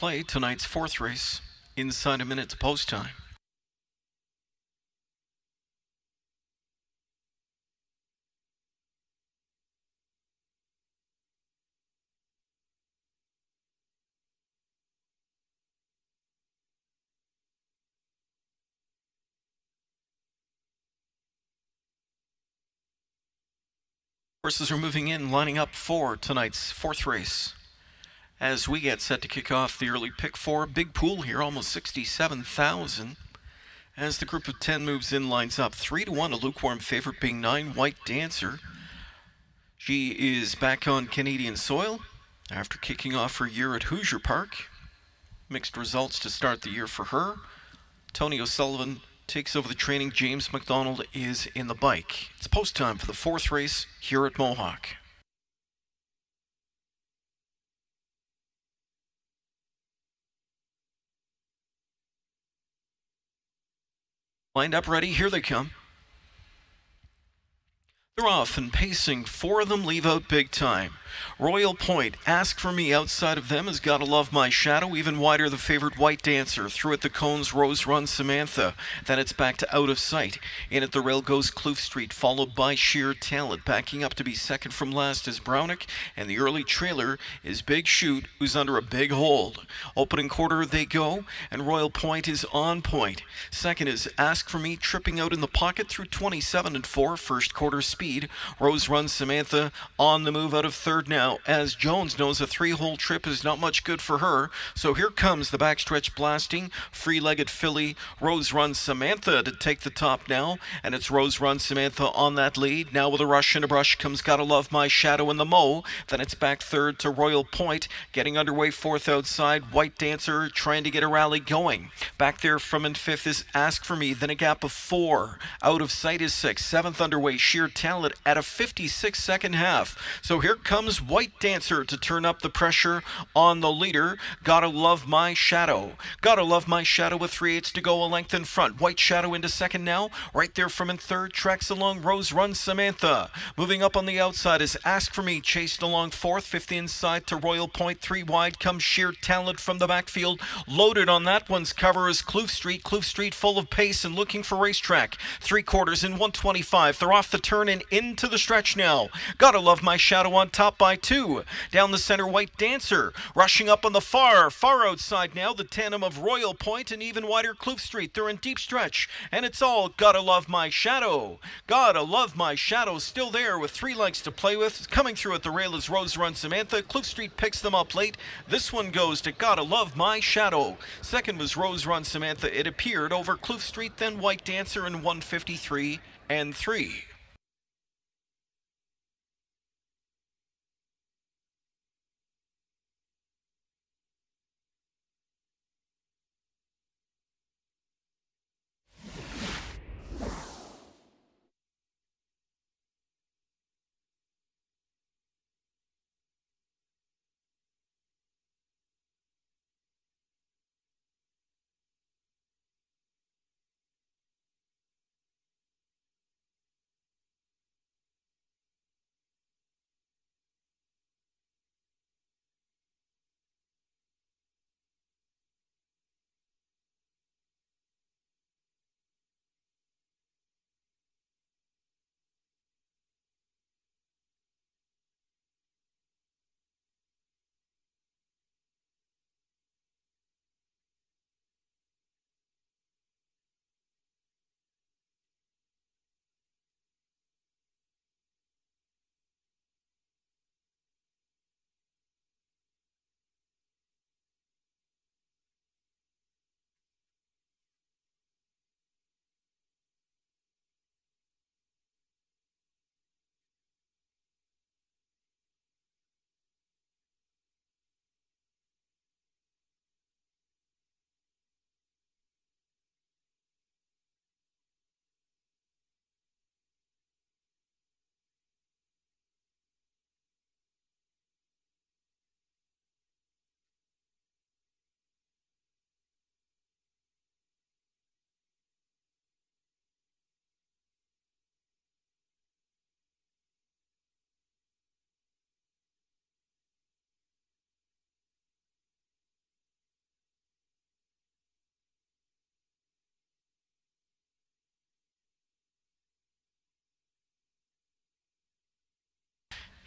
play tonight's fourth race inside a minute to post time. Horses are moving in, lining up for tonight's fourth race. As we get set to kick off the early pick four, big pool here, almost 67,000. As the group of 10 moves in, lines up 3-1, a lukewarm favorite being 9, White Dancer. She is back on Canadian soil after kicking off her year at Hoosier Park. Mixed results to start the year for her. Tony O'Sullivan takes over the training. James McDonald is in the bike. It's post time for the fourth race here at Mohawk. Lined up, ready, here they come. They're off and pacing. Four of them leave out big time. Royal Point, Ask For Me outside of them has Gottalovemyshadow. Even wider, the favorite White Dancer. Through at the cones, Run Samantha. Then it's back to Out of Sight. In at the rail goes Kloof Street, followed by Sheer Talent. Backing up to be second from last is Brownick, and the early trailer is Big Shoot, who's under a big hold. Opening quarter they go, and Royal Point is on point. Second is Ask For Me, tripping out in the pocket through 27 and 4, first quarter speed. Run Samantha on the move out of third now, as Jones knows a three-hole trip is not much good for her. So here comes the backstretch blasting, free-legged filly Run Samantha to take the top now, and it's Run Samantha on that lead. Now with a rush and a brush comes Gottalovemyshadow in the Mo. Then it's back third to Royal Point, getting underway fourth outside. White Dancer trying to get a rally going. Back there from in fifth is Ask For Me, then a gap of 4. Out of Sight is 6. Seventh underway, Sheer Talent at a 56-second half. So here comes White Dancer to turn up the pressure on the leader, Gottalovemyshadow. Gottalovemyshadow with 3/8 to go, a length in front. White Shadow into second now. Right there from in third, tracks along Run Samantha. Moving up on the outside is Ask For Me, chased along fourth. Fifth inside to Royal Point. 3 wide comes Sheer Talent from the backfield. Loaded on that one's cover is Kloof Street. Kloof Street full of pace and looking for Racetrack. 3/4 in 125. They're off the turn and into the stretch now. Gottalovemyshadow on top by 2. Down the center, White Dancer. Rushing up on the far outside now, the tandem of Royal Point and even wider Kloof Street. They're in deep stretch, and it's all Gottalovemyshadow. Gottalovemyshadow still there with 3 legs to play with. Coming through at the rail is Run Samantha. Kloof Street picks them up late. This one goes to Gottalovemyshadow. Second was Run Samantha. It appeared over Kloof Street, then White Dancer in 153 and 3.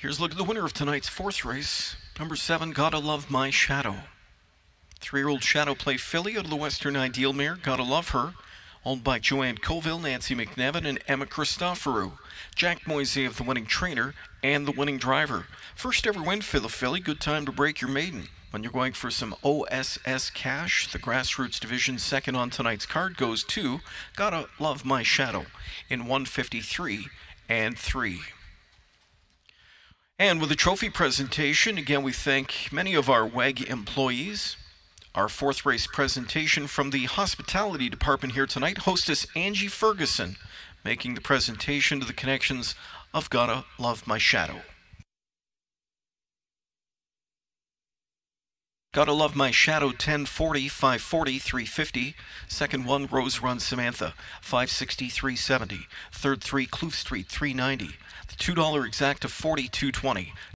Here's a look at the winner of tonight's fourth race. Number 7, Gotta Love My Shadow. 3-year-old Shadow Play filly out of the Western Ideal mare, Gotta Love Her, owned by Joanne Colville, Nancy McNevin, and Emma Christoforou. Jack Moise of the winning trainer and the winning driver. First ever win for the filly, good time to break your maiden. When you're going for some OSS cash, the Grassroots division second on tonight's card goes to Gotta Love My Shadow in 153 and 3. And with the trophy presentation, again we thank many of our WEG employees. Our fourth race presentation from the hospitality department here tonight, hostess Angie Ferguson, making the presentation to the connections of Gotta Love My Shadow. Gotta Love My Shadow, 1040, 540, 350. Second one, Run Samantha, 560, 370. Third 3, Kloof Street, 390. The $2 EXACTOR, 42.20.